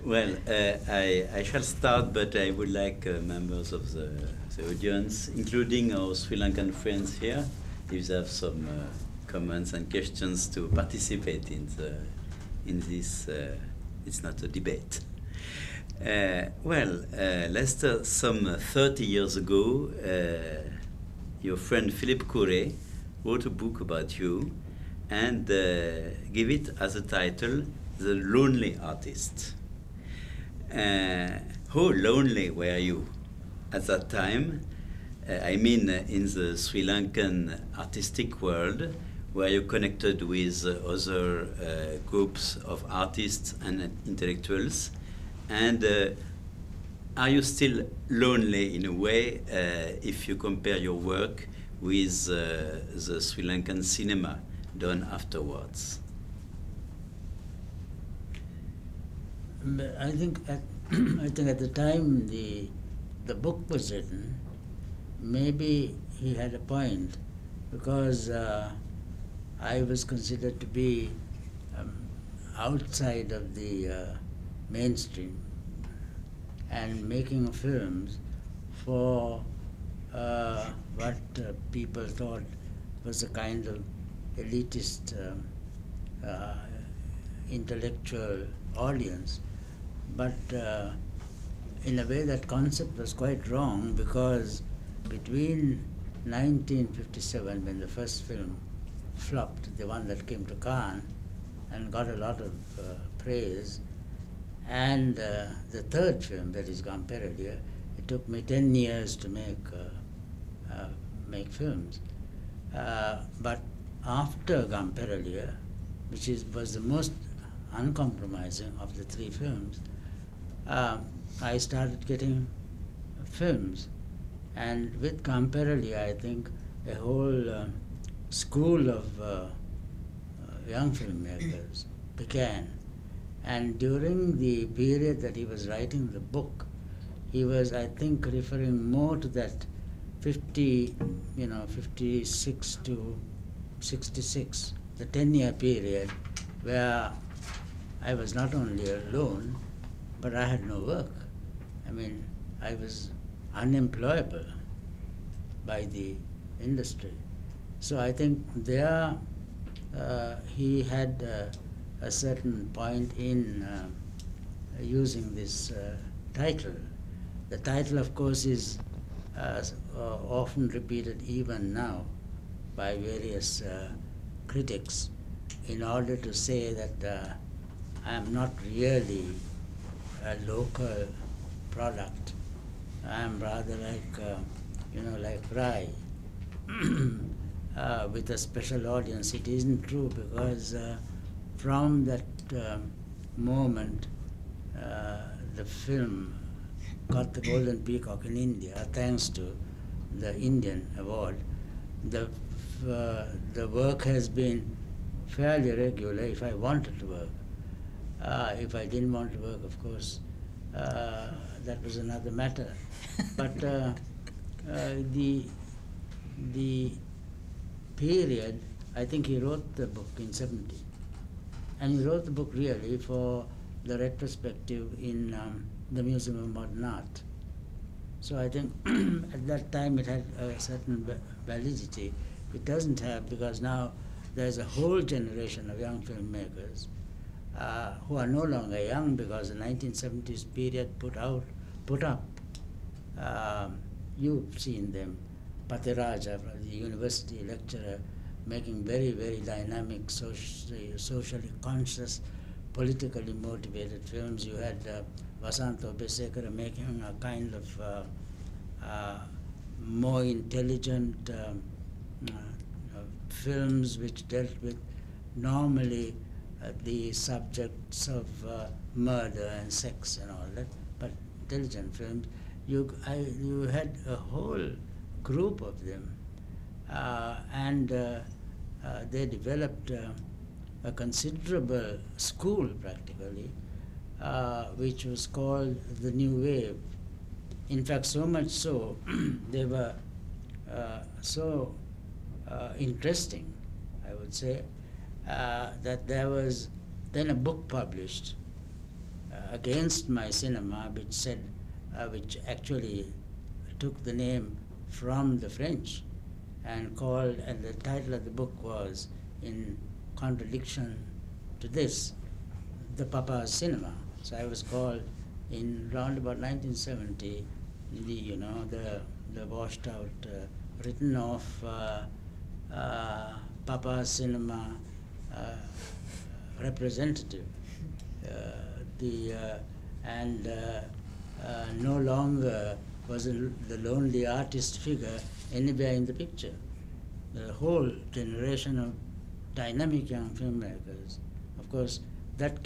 Well, I shall start, but I would like members of the audience, including our Sri Lankan friends here, if they have some comments and questions to participate in this. It's not a debate. Lester, some 30 years ago, your friend Philippe Crée wrote a book about you and gave it as a title, The Lonely Artist. How lonely were you at that time? I mean, in the Sri Lankan artistic world, were you connected with other groups of artists and intellectuals? And are you still lonely in a way if you compare your work with the Sri Lankan cinema done afterwards? I think at the time the book was written, maybe he had a point, because I was considered to be outside of the mainstream and making films for what people thought was a kind of elitist intellectual audience. But in a way that concept was quite wrong, because between 1957, when the first film flopped, the one that came to Cannes and got a lot of praise, and the third film, that is Gamperelia, it took me 10 years to make films. But after Gamperelia, which was the most uncompromising of the three films, I started getting films. And with Gamperelia, I think a whole school of young filmmakers began. And during the period that he was writing the book, he was, I think, referring more to that 56 to 66, the 10-year period, where I was not only alone, but I had no work. I mean, I was unemployable by the industry. So I think there he had a certain point in using this title. The title, of course, is often repeated even now by various critics in order to say that I am not really a local product. I am rather like, like Crée, with a special audience. It isn't true, because from that moment, the film got the Golden Peacock in India, thanks to the Indian award. The work has been fairly regular if I wanted to work. If I didn't want to work, of course, that was another matter. But the period, I think he wrote the book in 70. And he wrote the book really for the retrospective in the Museum of Modern Art. So I think at that time it had a certain validity. It doesn't have, because now there's a whole generation of young filmmakers who are no longer young, because the 1970s period put up, you've seen them, Patiraja, the university lecturer, making very, very dynamic, socially conscious, politically motivated films. You had Vasanto Besekara making a kind of more intelligent films which dealt with normally the subjects of murder and sex and all that, but intelligent films. You had a whole group of them, and they developed a considerable school practically, which was called the New Wave. In fact, so much so, they were so interesting, I would say, that there was then a book published against my cinema, which actually took the name from the French, and the title of the book was, in contradiction to this, The Papa's Cinema. So I was called in round about 1970, the washed out, written off Papa's Cinema representative, no longer was the lonely artist figure anywhere in the picture. The whole generation of dynamic young filmmakers, of course, that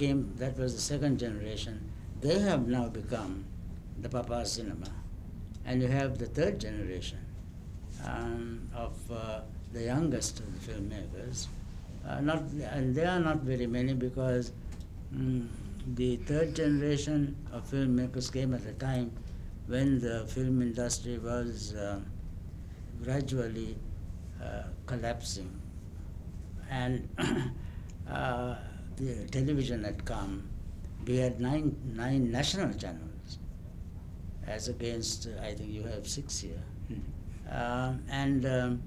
was the second generation. They have now become the Papa's Cinema. And you have the third generation of the youngest of the filmmakers. And they are not very many, because the third generation of filmmakers came at a time when the film industry was gradually collapsing, and the television had come. We had nine national channels, as against, I think you have 6 here, and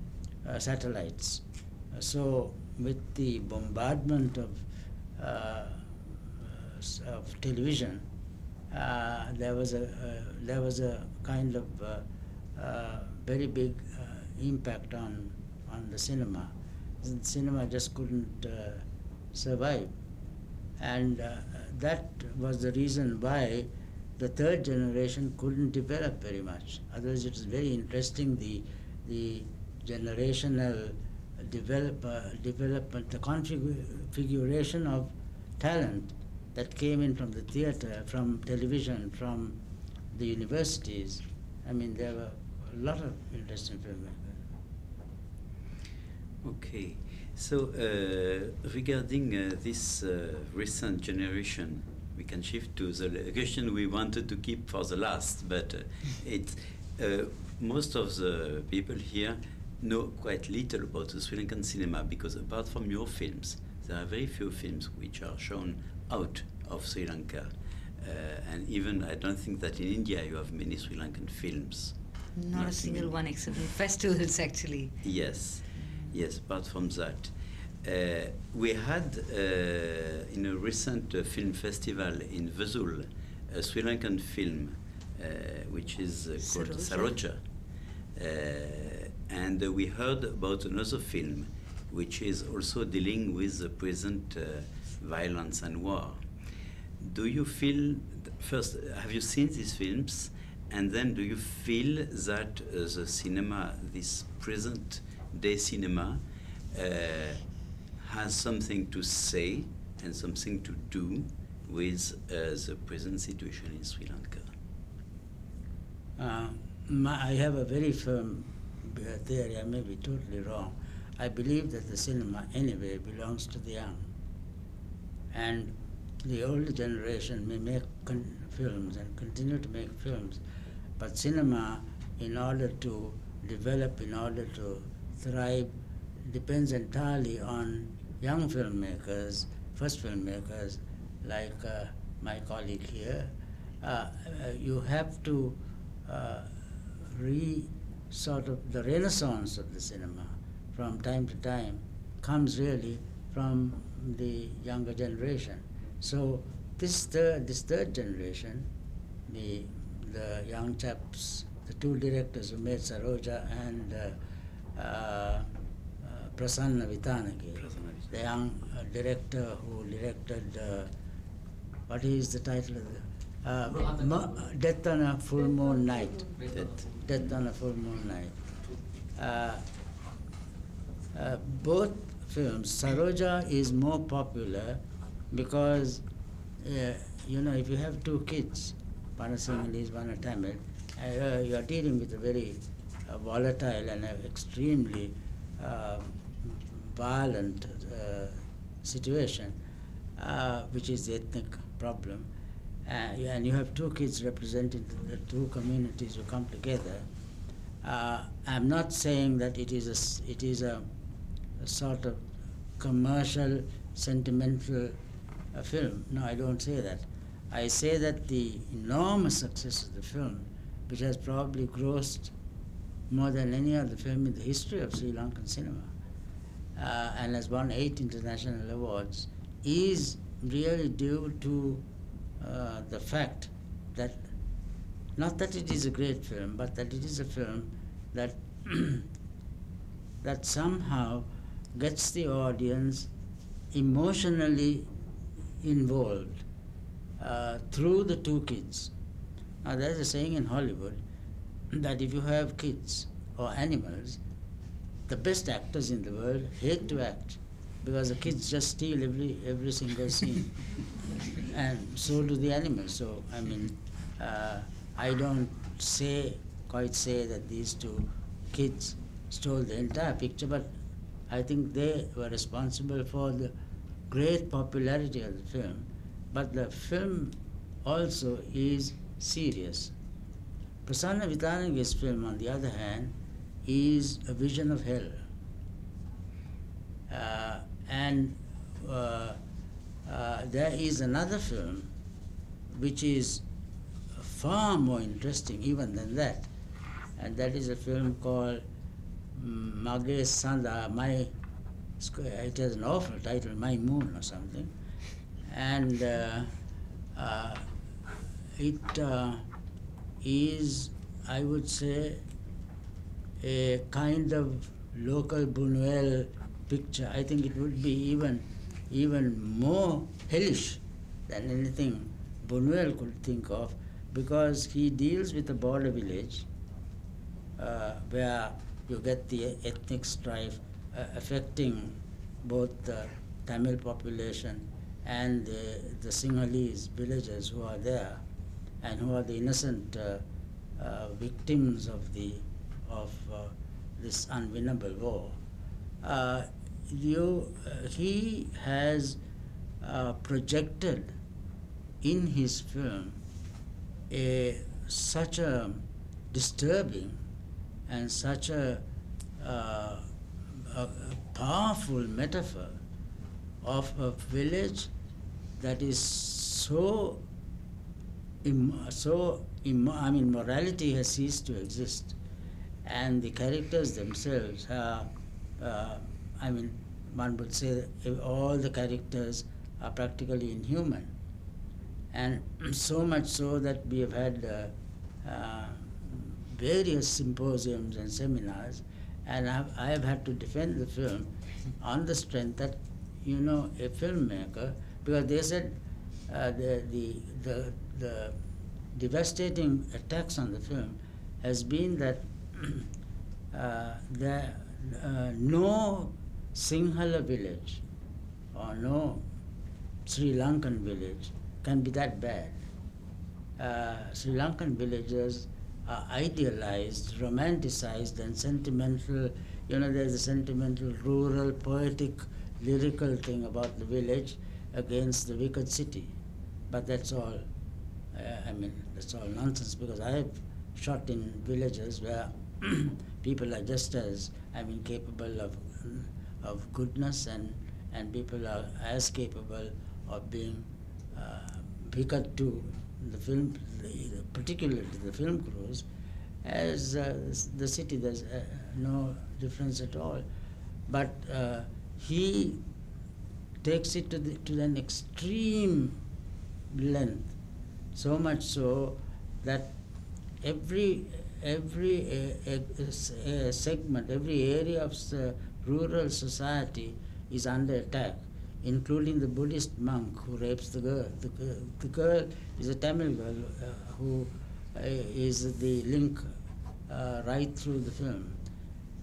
satellites. So with the bombardment of television, there was a kind of very big impact on the cinema. The cinema just couldn't survive, and that was the reason why the third generation couldn't develop very much. Otherwise, it is very interesting, the generational development, the configuration of talent that came in from the theater, from television, from the universities. I mean, there were a lot of interesting filmmakers. Okay, so regarding this recent generation, we can shift to the question we wanted to keep for the last, but most of the people here know quite little about the Sri Lankan cinema, because apart from your films, there are very few films which are shown out of Sri Lanka. And even I don't think that in India you have many Sri Lankan films. Not a single one, except in festivals, actually. Yes, yes, apart from that. We had, in a recent film festival in Deauville, a Sri Lankan film, which is called Saroja. And we heard about another film, which is also dealing with the present violence and war. Do you feel, first, have you seen these films? And then do you feel that the cinema, this present day cinema, has something to say and something to do with the present situation in Sri Lanka? I have a very firm theory, I may be totally wrong. I believe that the cinema anyway belongs to the young. And the older generation may make films and continue to make films, but cinema, in order to develop, in order to thrive, depends entirely on young filmmakers, first filmmakers, like my colleague here. You have to the renaissance of the cinema from time to time comes really from the younger generation. So this third generation, the young chaps, the two directors who made Saroja and Prasanna Vitanagi, the young director who directed, what is the title of the Death on a Full Moon Night. Death on a Full Moon Night. Both films, Saroja is more popular because, if you have two kids, one a Sinhalese, one a Tamil, you are dealing with a very volatile and extremely violent situation, which is the ethnic problem. And you have two kids representing the two communities who come together. I'm not saying that it is a sort of commercial, sentimental film. No, I don't say that. I say that the enormous success of the film, which has probably grossed more than any other film in the history of Sri Lankan cinema, and has won 8 international awards, is really due to the fact that, not that it is a great film, but that it is a film that that somehow gets the audience emotionally involved through the two kids. Now, there's a saying in Hollywood that if you have kids or animals, the best actors in the world hate to act because the kids just steal every single scene, and so do the animals. So, I mean, I don't quite say that these two kids stole the entire picture, but I think they were responsible for the great popularity of the film. But the film also is serious. Prasanna Vitanange's film, on the other hand, is a vision of hell. There is another film which is far more interesting even than that, and that is a film called Mage Sanda, it has an awful title, My Moon or something, and it is, I would say, a kind of local Buñuel picture. I think it would be even more hellish than anything Buñuel could think of, because he deals with a border village where you get the ethnic strife affecting both the Tamil population and the Singhalese villagers who are there, and who are the innocent victims of this unwinnable war. He has projected in his film such a disturbing and such a powerful metaphor of a village that is morality has ceased to exist, and the characters themselves are, one would say that all the characters are practically inhuman, and so much so that we have had various symposiums and seminars, and I have had to defend the film on the strength that, a filmmaker, because they said the devastating attacks on the film has been that no Sinhala village or no Sri Lankan village can be that bad. Sri Lankan villages are idealized, romanticized, and sentimental. There's a sentimental, rural, poetic, lyrical thing about the village against the wicked city. But that's all, that's all nonsense, because I have shot in villages where people are just as, capable of goodness, and people are as capable of being wicked to the film, particularly to the film crews, as the city. There's no difference at all. But he takes it to an extreme length, so much so that every segment, every area of rural society is under attack, including the Buddhist monk who rapes the girl. The girl is a Tamil girl who is the link right through the film.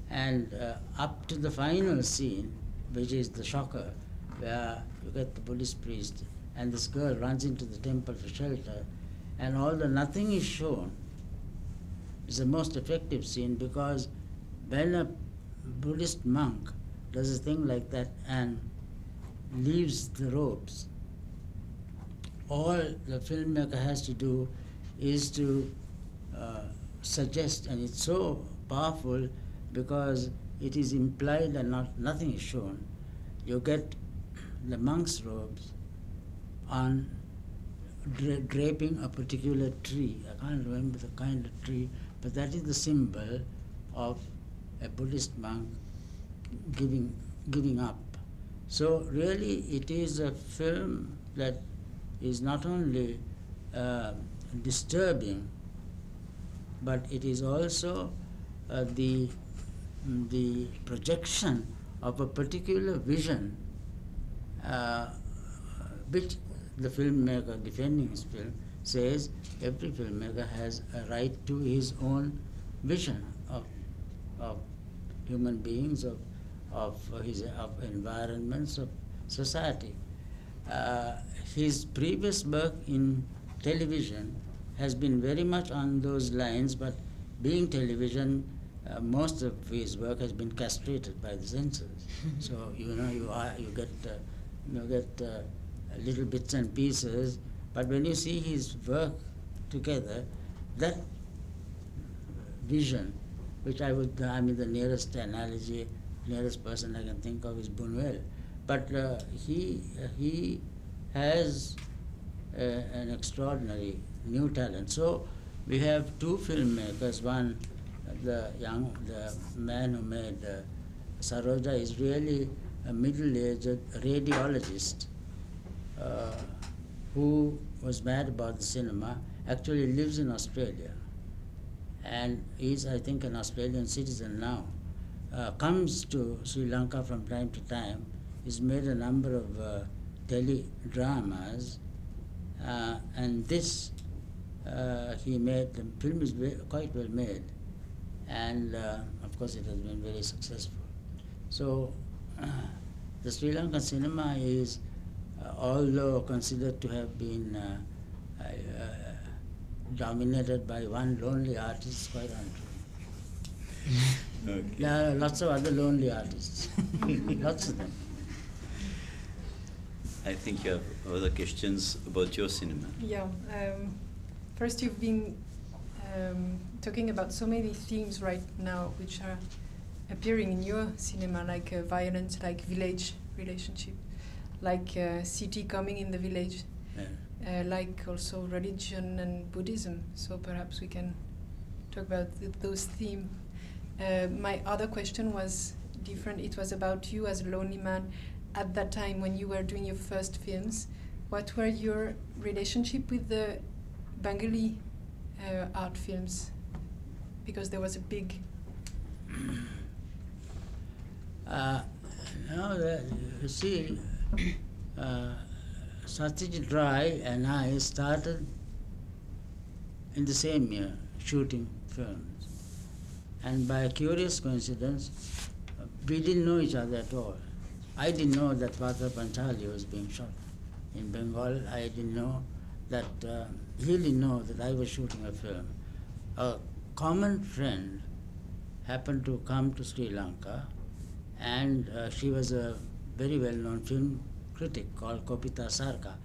And up to the final scene, which is the shocker, where you get the Buddhist priest and this girl runs into the temple for shelter, and although nothing is shown, it's the most effective scene, because when a Buddhist monk does a thing like that and leaves the robes, all the filmmaker has to do is to suggest, and it's so powerful because it is implied and nothing is shown. You get the monk's robes on draping a particular tree. I can't remember the kind of tree, but that is the symbol of a Buddhist monk giving up. So really it is a film that is not only disturbing, but it is also the projection of a particular vision which the filmmaker defending his film says every filmmaker has a right to his own vision of human beings, of environments, of society. His previous work in television has been very much on those lines, but being television, most of his work has been castrated by the censors. So you get little bits and pieces, but when you see his work together, that vision, which the nearest analogy, nearest person I can think of is Buñuel. But he has an extraordinary new talent. So we have two filmmakers. One, the man who made Saroja is really a middle-aged radiologist who was mad about the cinema, actually lives in Australia, and is, I think, an Australian citizen now. Comes to Sri Lanka from time to time. He's made a number of teledramas, and this he made. The film is quite well made, and of course it has been very successful. So the Sri Lankan cinema is, although considered to have been dominated by one lonely artist, quite untrue. Okay. There are lots of other lonely artists, lots of them. I think you have other questions about your cinema. Yeah. First, you've been talking about so many themes right now which are appearing in your cinema, like violence, like village relationship, like city coming in the village, like also religion and Buddhism. So perhaps we can talk about those themes. My other question was different. It was about you as a lonely man at that time when you were doing your first films. What were your relationship with the Bengali art films? Because there was a big... you see, Satyajit Ray and I started in the same year shooting films. And by a curious coincidence, we didn't know each other at all. I didn't know that Patha Panchali was being shot in Bengal. I didn't know that, he didn't know that I was shooting a film. A common friend happened to come to Sri Lanka, and she was a very well-known film critic called Kopita Sarka.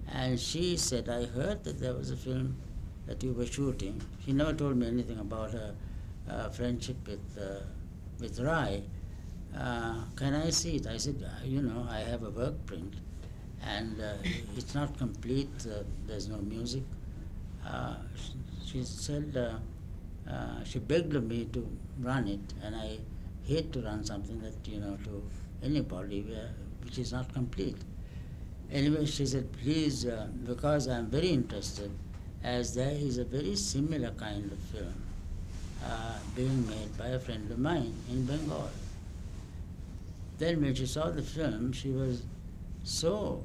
And she said, I heard that there was a film that you were shooting. She never told me anything about her friendship with Rai. Can I see it? I said, I have a work print, and it's not complete. There's no music. She said, she begged me to run it, and I hate to run something that, to anybody which is not complete. Anyway, she said, please, because I'm very interested, as there is a very similar kind of film being made by a friend of mine in Bengal. Then when she saw the film, she was so,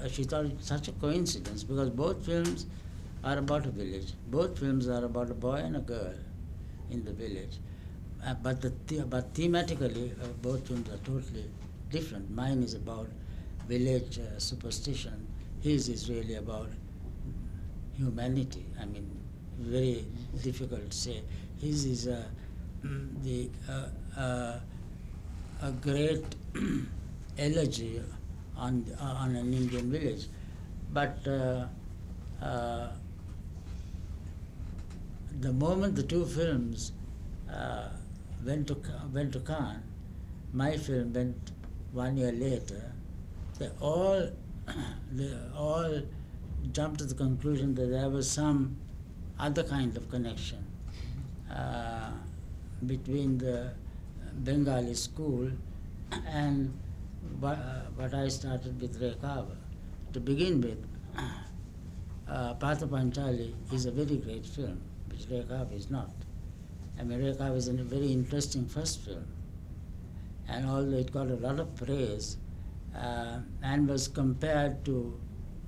she thought it such a coincidence, because both films are about a village. Both films are about a boy and a girl in the village. But thematically, both films are totally different. Mine is about village superstition. His is really about humanity. I mean, very difficult to say. His is a great elegy on an Indian village. But the moment the two films went to Cannes, my film went 1 year later, they all jumped to the conclusion that there was some other kind of connection between the Bengali school and what I started with Rekava. To begin with, Patha Panchali is a very great film, which Rekava is not. I mean, Rekava is a very interesting first film. And although it got a lot of praise and was compared to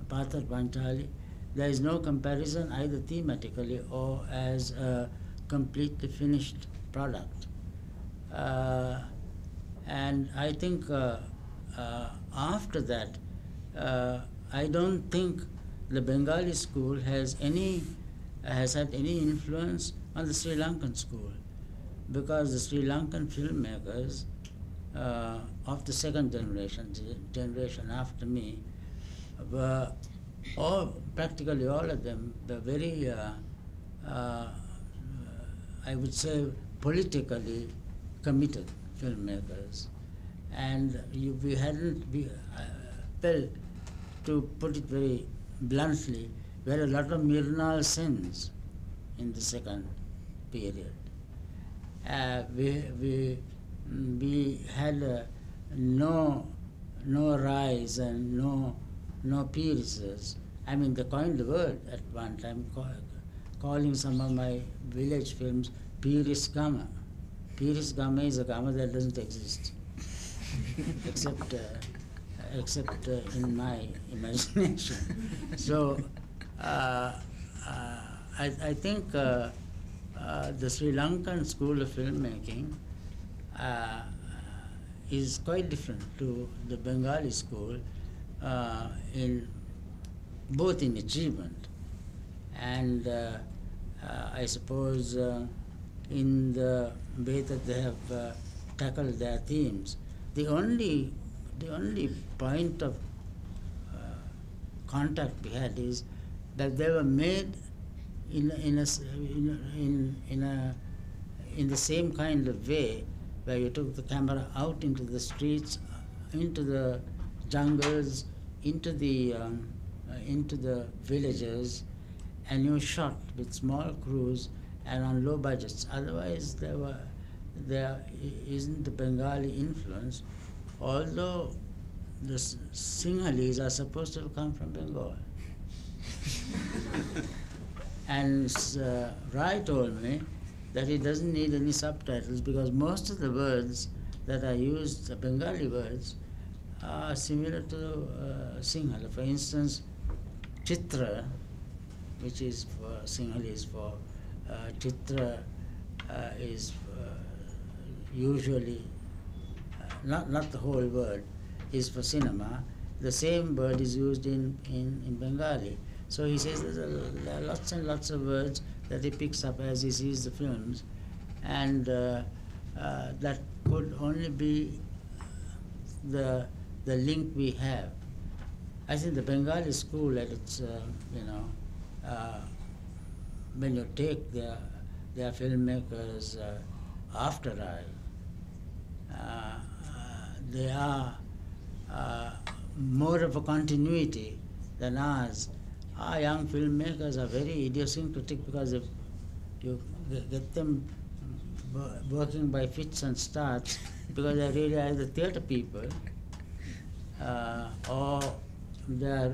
Patha Panchali, there is no comparison either thematically or as a completely finished product. And I think after that, I don't think the Bengali school has had any influence on the Sri Lankan school, because the Sri Lankan filmmakers of the second generation after me, were practically all of them were very, I would say, politically committed filmmakers. And well, to put it very bluntly, we had a lot of Mrinal Sens in the second period. We had no Rais and no Peries. I mean, they coined the word at one time, calling some of my village films Peries Gama. Peries Gama is a Gama that doesn't exist, except in my imagination. So I think the Sri Lankan school of filmmaking is quite different to the Bengali school both in achievement and I suppose in the way that they have tackled their themes. The only point of contact we had is that they were made in the same kind of way, where you took the camera out into the streets, into the jungles, into the villages, and you shot with small crews and on low budgets. Otherwise, there isn't the Bengali influence, although the Singhalese are supposed to come from Bengal. And Rai told me that he doesn't need any subtitles because most of the words that are used, the Bengali words, are similar to Sinhala. For instance, Chitra, which is for Singhalese for Chitra, is usually not the whole word is for cinema. The same word is used in Bengali. So he says there are lots and lots of words that he picks up as he sees the films, and that could only be the link we have. I think the Bengali school at its, when you take their filmmakers after I, they are more of a continuity than ours. Our young filmmakers are very idiosyncratic because if you get them working by fits and starts, because they're really either theatre people or they're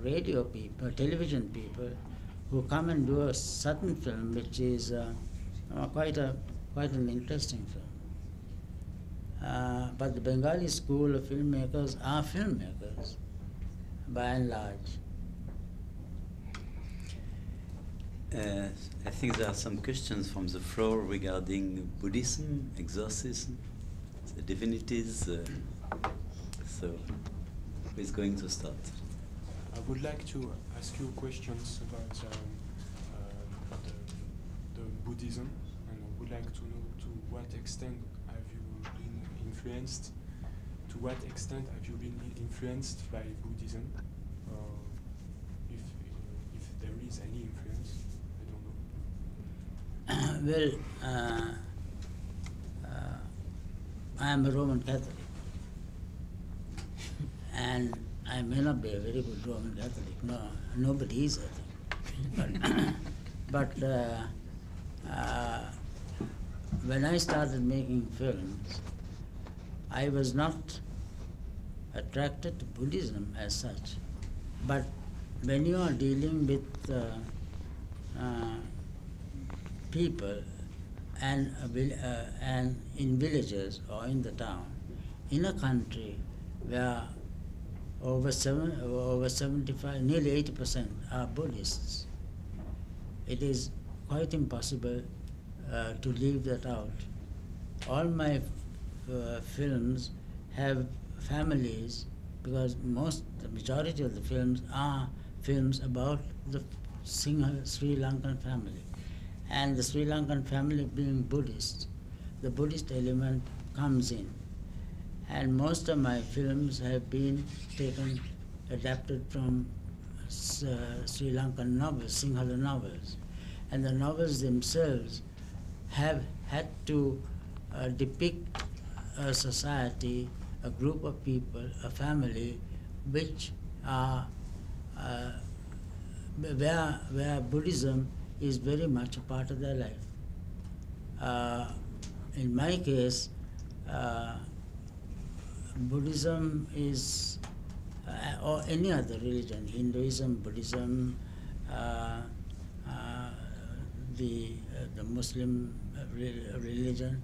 radio people, television people who come and do a certain film which is quite an interesting film. But the Bengali school of filmmakers are filmmakers, by and large. I think there are some questions from the floor regarding Buddhism, exorcism, the divinities. So, who is going to start? I would like to ask you questions about the Buddhism, and I would like to know to what extent have you been influenced? To what extent have you been influenced by Buddhism? If there is any influence, I don't know. Well, I am a Roman Catholic, And I may not be a very good Roman Catholic. No, nobody is, I think. But when I started making films, I was not attracted to Buddhism as such. But when you are dealing with people and in villages or in the town, in a country where over 75, nearly 80% are Buddhists, it is quite impossible to leave that out. All my films have families, because the majority of the films are films about the Sri Lankan family. And the Sri Lankan family being Buddhist, the Buddhist element comes in. And most of my films have been adapted from Sri Lankan novels, Sinhala novels. And the novels themselves have had to depict a society, a group of people, a family, which are where Buddhism is very much a part of their life. In my case, Buddhism is, or any other religion, Hinduism, Buddhism, the Muslim religion,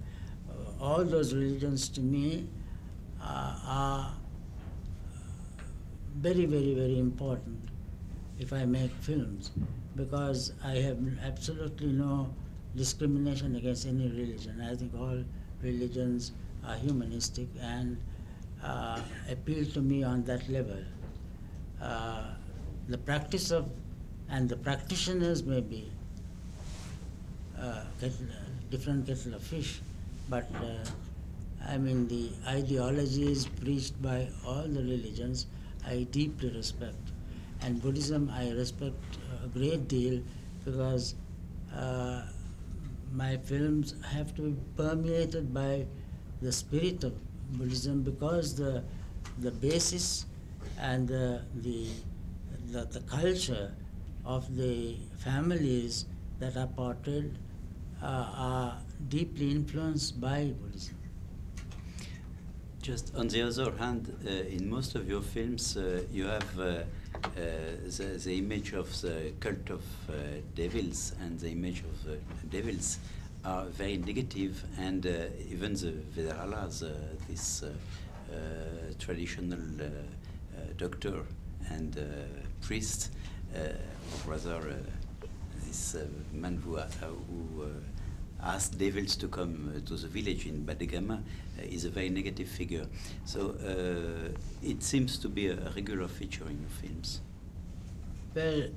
all those religions to me are very, very, very important if I make films, because I have absolutely no discrimination against any religion. I think all religions are humanistic and appeal to me on that level. The practice of, and the practitioners may be different kettle of fish, but I mean the ideologies preached by all the religions I deeply respect. And Buddhism I respect a great deal, because my films have to be permeated by the spirit of Buddhism, because the basis and the culture of the families that are portrayed are deeply influenced by Buddhism. Just on the other hand, in most of your films, you have the image of the cult of devils, and the image of the devils are very negative, and even the Vedalas, this traditional doctor and priest, or rather this man who asked devils to come to the village in Badegama, is a very negative figure. So it seems to be a regular feature in your films. Well,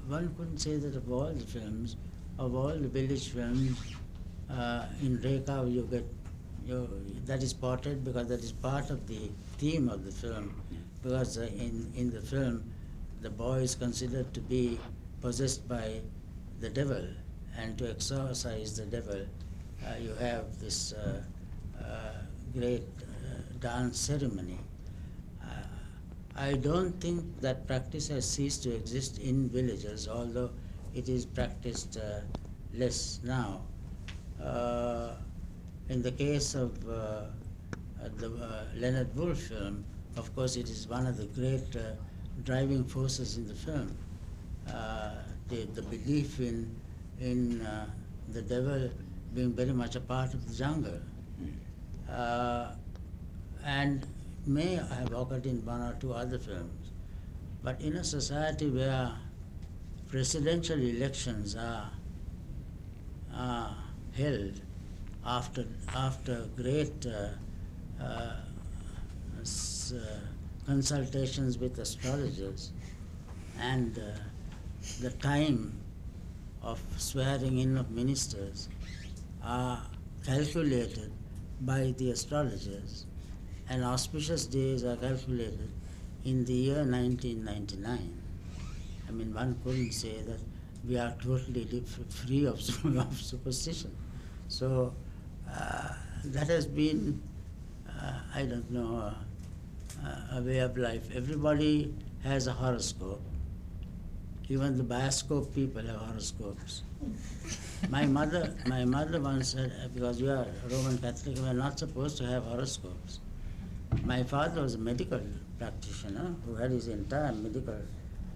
one couldn't say that of all the films, of all the village films, in Reka you get, that is portrayed because that is part of the theme of the film, because in the film the boy is considered to be possessed by the devil, and to exorcise the devil you have this great dance ceremony. I don't think that practice has ceased to exist in villages, although it is practiced less now. In the case of the Leonard Woolf film, of course it is one of the great driving forces in the film. The belief in the devil being very much a part of the jungle. And may have occurred in one or two other films. But in a society where presidential elections are held after great consultations with astrologers, and the time of swearing in of ministers are calculated by the astrologers, and auspicious days are calculated in the year 1999. I mean, one couldn't say that we are totally free of superstition. So that has been, I don't know, a way of life. Everybody has a horoscope. Even the bioscope people have horoscopes. My mother once said, because we are Roman Catholic, we are not supposed to have horoscopes. My father was a medical practitioner who had his entire medical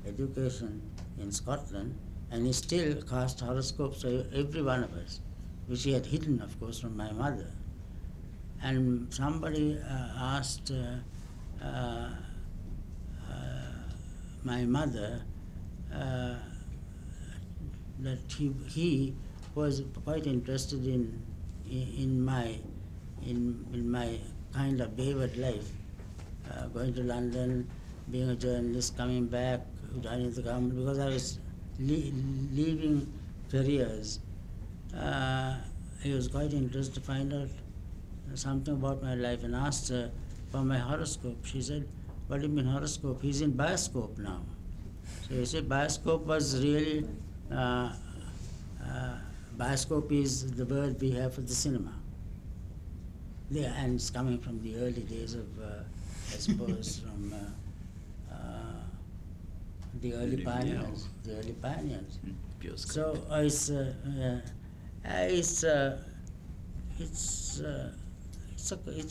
education in Scotland, and he still cast horoscopes for every one of us, which he had hidden, of course, from my mother. And somebody asked my mother that he was quite interested in my kind of wayward life, going to London, being a journalist, coming back, joining the government, because I was leaving careers. He was quite interested to find out something about my life and asked her for my horoscope. She said, "What do you mean horoscope? He's in bioscope now." So he said bioscope was really, bioscope is the word we have for the cinema. And it's coming from the early days of, I suppose, from the early pioneers. The early pioneers. So it's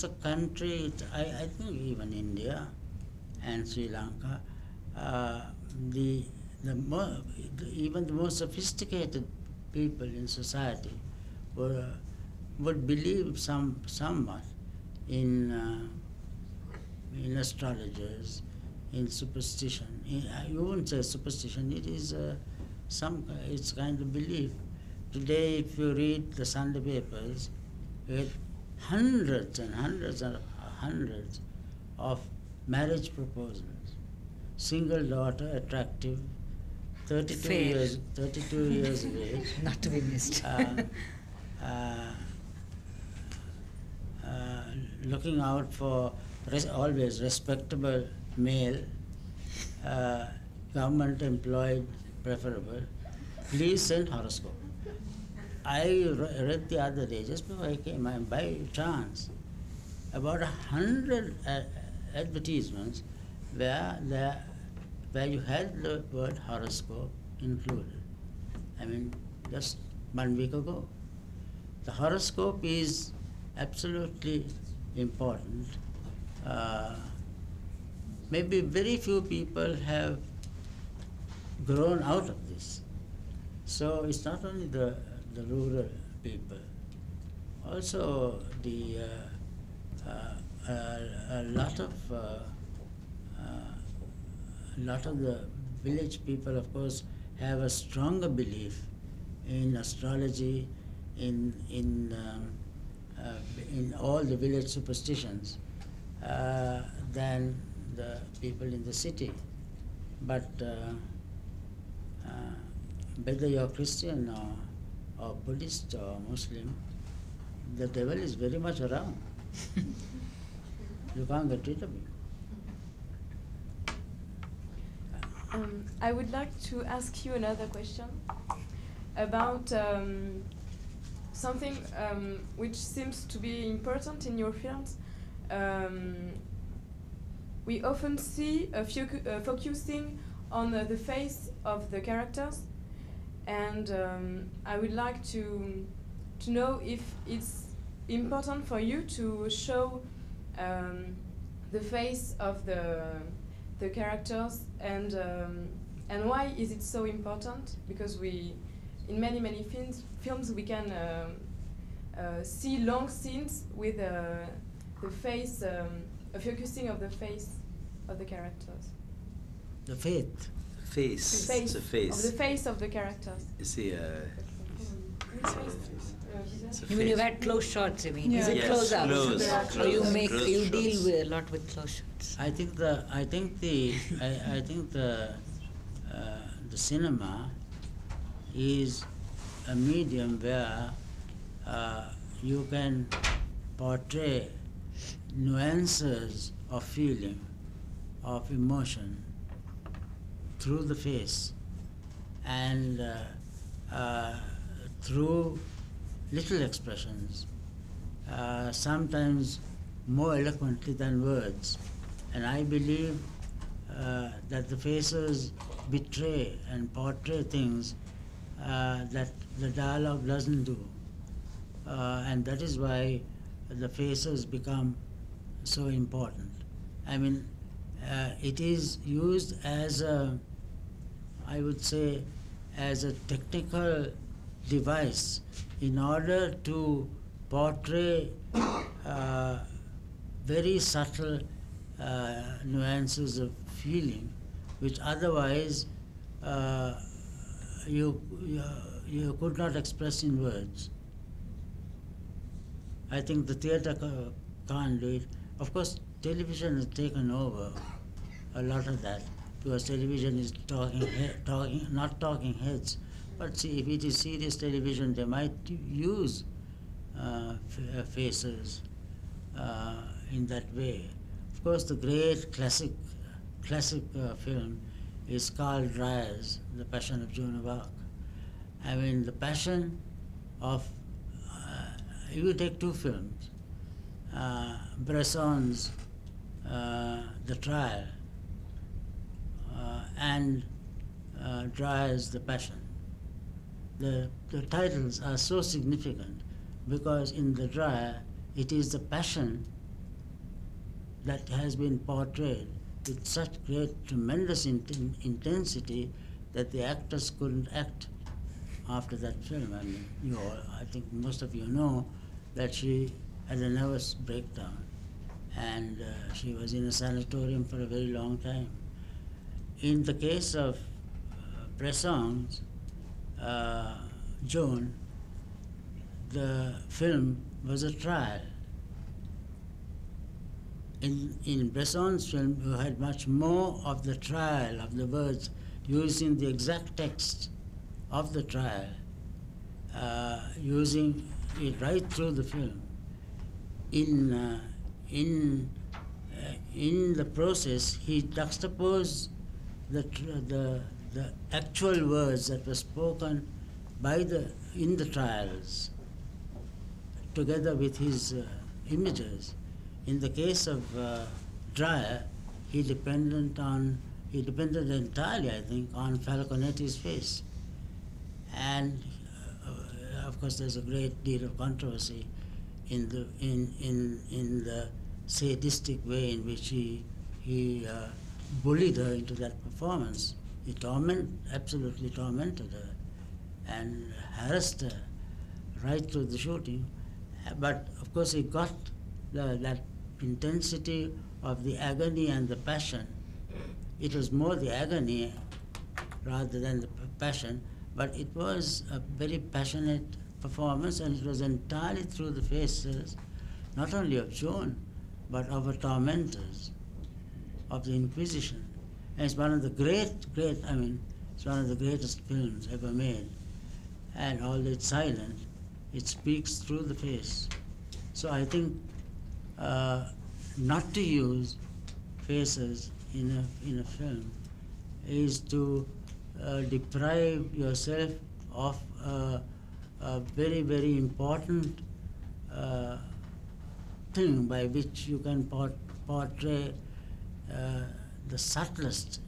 a country. I think even India and Sri Lanka, even the most sophisticated people in society would believe somewhat in astrologers, in superstition. You wouldn't say superstition. It is it's kind of belief. Today, if you read the Sunday papers, you get hundreds and hundreds and hundreds of marriage proposals. Single daughter, attractive, 32 years of age. Not to be missed. Looking out for always respectable male, government employed preferable. Please send horoscope. I read the other day, just before I came, by chance, about 100 advertisements where you had the word horoscope included. I mean, just 1 week ago. The horoscope is absolutely important. Maybe very few people have grown out of this. So it's not only the rural people, also a lot of the village people, of course, have a stronger belief in astrology, in all the village superstitions than the people in the city. But whether you're Christian or Buddhist or Muslim, the devil is very much around. You can't get rid of him. I would like to ask you another question about something which seems to be important in your films. We often see focusing on the face of the characters, and I would like to know if it's important for you to show the face of the characters, and why is it so important? Because in many films we can see long scenes with the face, a focusing of the face of the characters. The face. The face. Of the face of the characters. You see, You mean you've had close shots, you mean? Yeah. Is it Yes, close up? close, Or you close you shots. deal with a lot with close shots? I think the cinema is a medium where you can portray nuances of feeling, of emotion through the face, and through little expressions, sometimes more eloquently than words. And I believe that the faces betray and portray things that the dialogue doesn't do. And that is why the faces become so important. I mean, it is used as a, I would say, as a technical device in order to portray very subtle nuances of feeling, which otherwise you could not express in words. I think the theatre can't do it. Of course, television has taken over a lot of that, because television is not talking heads. But see, if it is serious television, they might use faces in that way. Of course, the great classic film is Carl Dreyer's The Passion of Joan of Arc. I mean, the passion of, you take two films, Bresson's The Trial and Dreyer's The Passion. The titles are so significant because in the Dreyer, it is the passion that has been portrayed with such great, tremendous intensity that the actors couldn't act after that film. I mean, I think most of you know that she had a nervous breakdown, and she was in a sanatorium for a very long time. In the case of Bresson's Joan, the film was a trial. In Bresson's film, you had much more of the trial, of the words using the exact text of the trial, using it right through the film. In the process, he juxtaposed the actual words that were spoken in the trials, together with his images. In the case of Dreyer, he depended entirely, I think, on Falconetti's face. And of course, there's a great deal of controversy in the sadistic way in which he bullied her into that performance. He absolutely tormented her and harassed her right through the shooting. But of course, he got that intensity of the agony and the passion. It was more the agony rather than the passion, but it was a very passionate performance, and it was entirely through the faces, not only of Joan, but of her tormentors, of the Inquisition. And it's one of the it's one of the greatest films ever made. And although it's silent, it speaks through the face. So I think not to use faces in a film is to deprive yourself of a very, very important thing by which you can portray the subtlest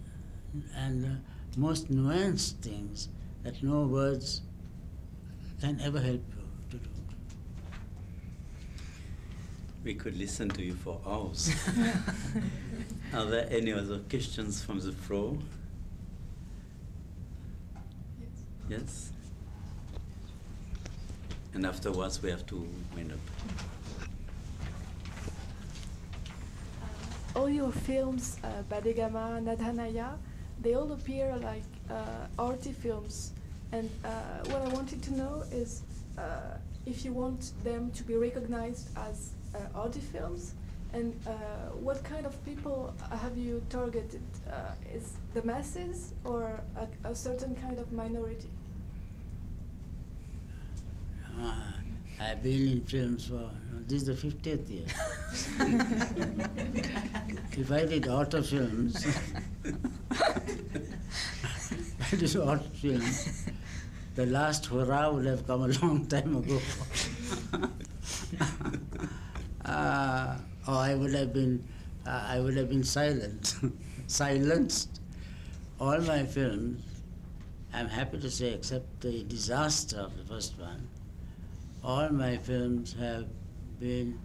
and the most nuanced things that no words can ever help you to do. We could listen to you for hours. Are there any other questions from the floor? Yes? And afterwards we have to wind up. All your films, Badegama, Nadhanaya, they all appear like arty films. And what I wanted to know is if you want them to be recognized as arty films, and what kind of people have you targeted? Is the masses or a certain kind of minority? I've been in films for, this is the 50th year. If I did auto films, the last hurrah would have come a long time ago. or I would have been silent, silenced. All my films, I'm happy to say, except the disaster of the first one, all my films have been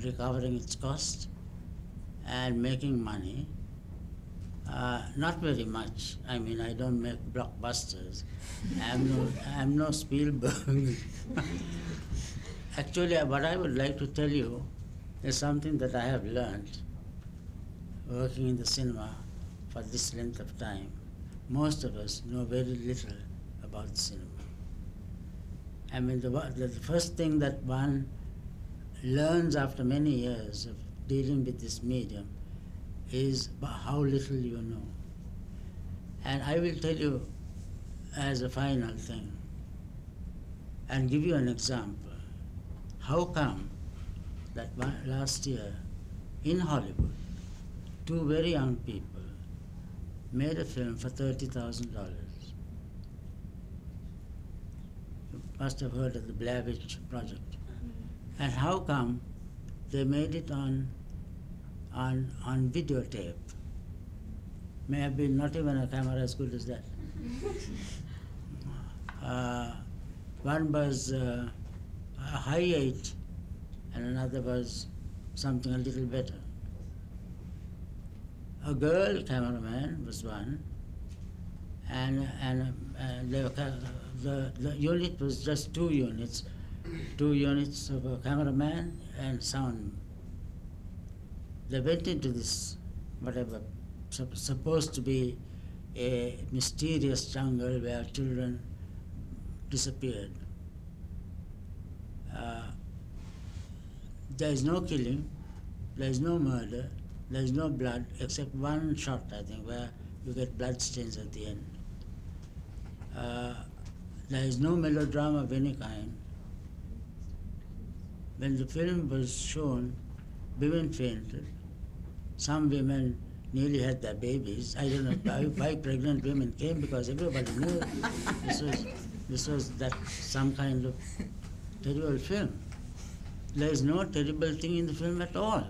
recovering its cost and making money. Not very much. I mean, I don't make blockbusters. I'm no Spielberg. Actually, what I would like to tell you is something that I have learned working in the cinema for this length of time. Most of us know very little about cinema. I mean, the first thing that one learns after many years of dealing with this medium is how little you know. And I will tell you as a final thing and give you an example. How come that last year in Hollywood, two very young people made a film for $30,000. You must have heard of the Blair Witch Project. And how come they made it on videotape? May have been not even a camera as good as that. One was a high 8 and another was something a little better. A girl cameraman was one, and the unit was just 2 units of a cameraman and sound. They went into this, whatever, supposed to be a mysterious jungle where children disappeared. There is no killing, there is no murder, there is no blood, except one shot, I think, where you get blood stains at the end. There is no melodrama of any kind. When the film was shown, women fainted. Some women nearly had their babies. I don't know why pregnant women came, because everybody knew this was that some kind of terrible film. There is no terrible thing in the film at all,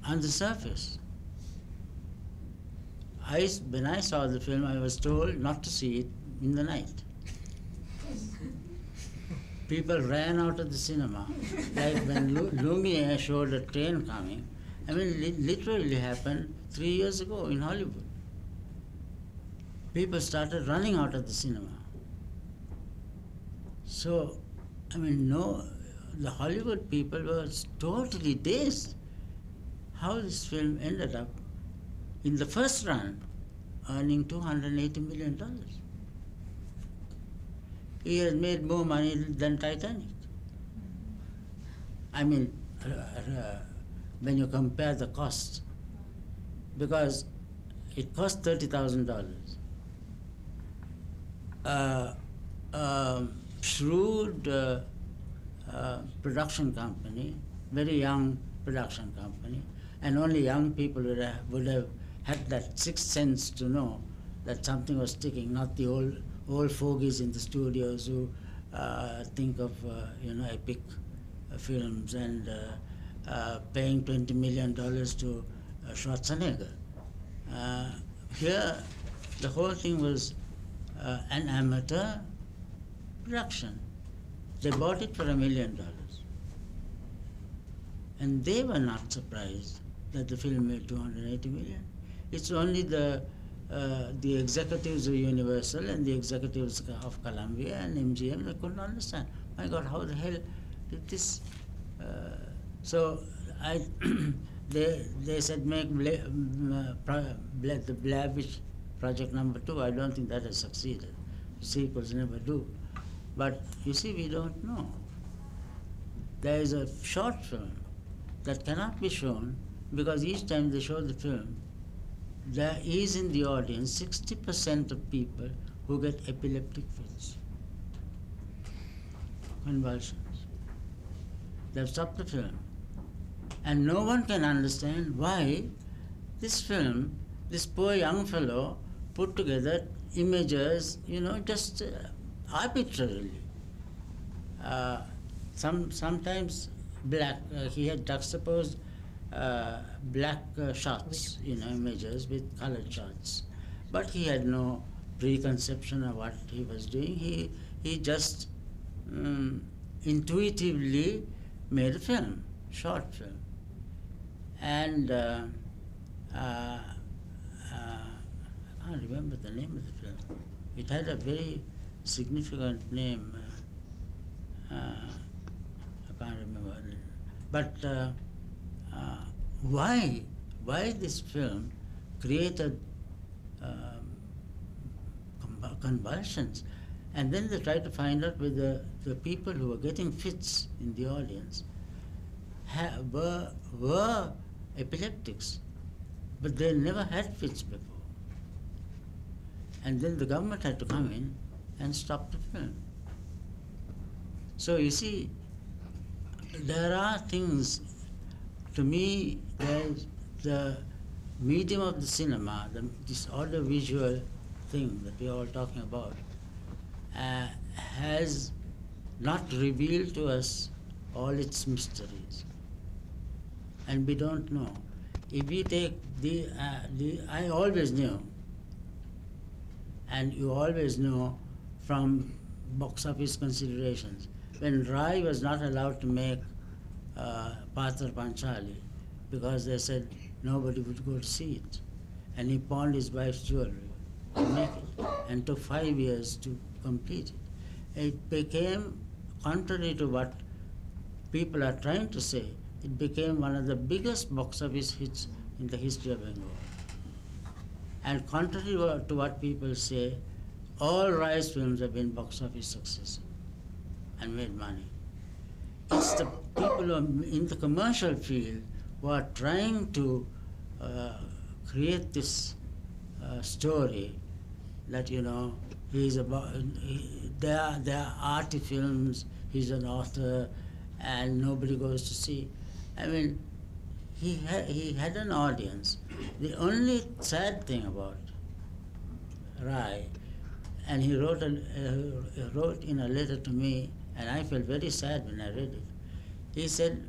on the surface. When I saw the film, I was told not to see it in the night. People ran out of the cinema, like when Lumiere showed a train coming. I mean, it literally happened 3 years ago in Hollywood. People started running out of the cinema. So, I mean, the Hollywood people were totally dazed how this film ended up in the first run earning $280 million. He has made more money than Titanic. I mean, when you compare the cost, because it cost $30,000. Shrewd production company, very young production company, and only young people would have had that sixth sense to know that something was sticking, not the old fogies in the studios who think of epic films and paying $20 million to Schwarzenegger. Here, the whole thing was an amateur production. They bought it for $1 million. And they were not surprised that the film made $280 million. It's only the executives of Universal and the executives of Columbia and MGM that couldn't understand. My God, how the hell did this? So they said make the Blair Witch Project #2. I don't think that has succeeded. Sequels never do. But you see, we don't know. There is a short film that cannot be shown because each time they show the film, there is in the audience 60% of people who get epileptic fits, convulsions. They've stopped the film. And no one can understand why this film, this poor young fellow, put together images, arbitrarily. Sometimes black. He had juxtaposed black shots, images with colored shots, but he had no preconception of what he was doing. He just intuitively made a film, short film, and I can't remember the name of the film. It had a very significant name. I can't remember. But why this film created convulsions? And then they tried to find out whether the people who were getting fits in the audience were epileptics, but they never had fits before. And then the government had to come in and stop the film. So you see, there are things, to me, the medium of the cinema, this audiovisual thing that we are all talking about, has not revealed to us all its mysteries. And we don't know. If we take I always knew, and you always know from box office considerations, when Rai was not allowed to make Patra Panchali because they said nobody would go to see it, and he pawned his wife's jewelry to make it, and took 5 years to complete it. It became, contrary to what people are trying to say, it became one of the biggest box office hits in the history of Bengal. And contrary to what people say, all Rai's films have been box office successes and made money. It's the people who are in the commercial field who are trying to create this story that, he's about, there are arty films, he's an author, and nobody goes to see. I mean, he had an audience. The only sad thing about Rai, and he wrote in a letter to me, and I felt very sad when I read it. He said,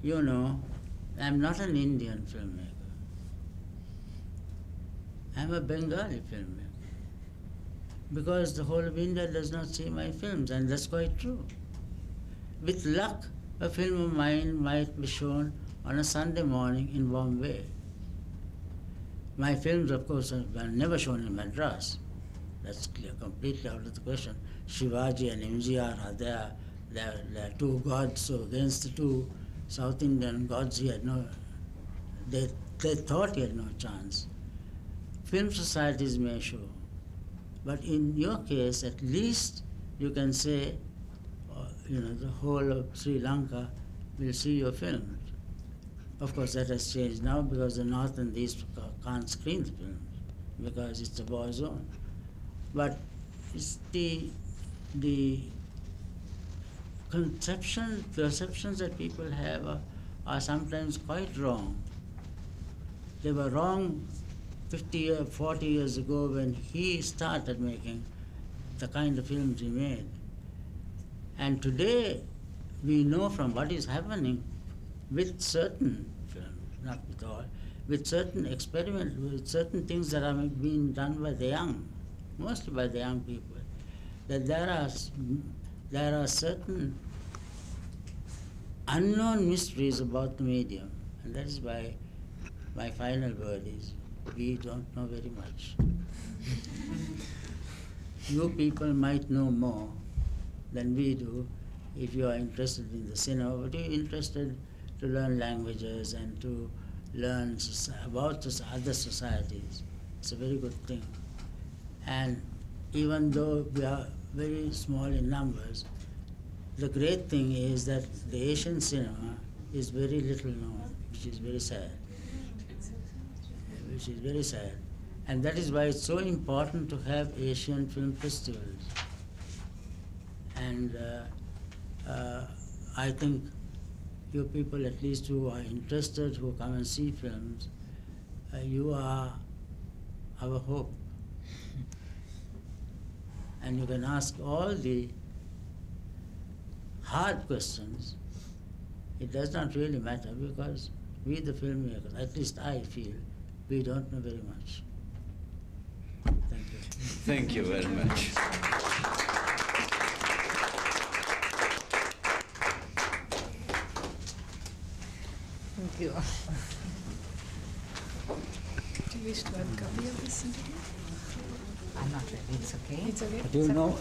I'm not an Indian filmmaker. I'm a Bengali filmmaker. Because the whole of India does not see my films, and that's quite true. With luck, a film of mine might be shown on a Sunday morning in Bombay. My films, of course, are never shown in Madras. That's clear, completely out of the question. Shivaji and MGR are there. They're two gods, so against the two South Indian gods, he had they thought he had no chance. Film societies may show, but in your case, at least you can say, the whole of Sri Lanka will see your films. Of course, that has changed now because the North and the East can't screen the films because it's a war zone. But it's the perceptions that people have are sometimes quite wrong. They were wrong 50 or 40 years ago when he started making the kind of films he made. And today, we know from what is happening with certain films, not with all, with certain experiments, with certain things that are being done by the young, mostly by the young people, that there are certain unknown mysteries about the medium. And that is why my final word is, we don't know very much. You people might know more than we do if you are interested in the cinema, but you're interested to learn languages and to learn about other societies. It's a very good thing. And even though we are very small in numbers, the great thing is that the Asian cinema is very little known, which is very sad. Which is very sad. And that is why it's so important to have Asian film festivals. And I think you people, at least who are interested, who come and see films, you are our hope. And you can ask all the hard questions it does not really matter because we the filmmakers, at least I feel, we don't know very much. Thank you. Thank you very much. Thank you. Do you wish to have a copy of this interview? I'm not ready. It's okay. It's okay. Do you know?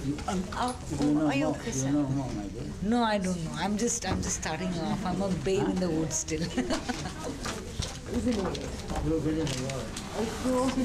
Are You you know okay, more, sir? you know more, my dear. No, I don't know. I'm just starting off. I'm a babe in the woods still. You've been in the world. I told you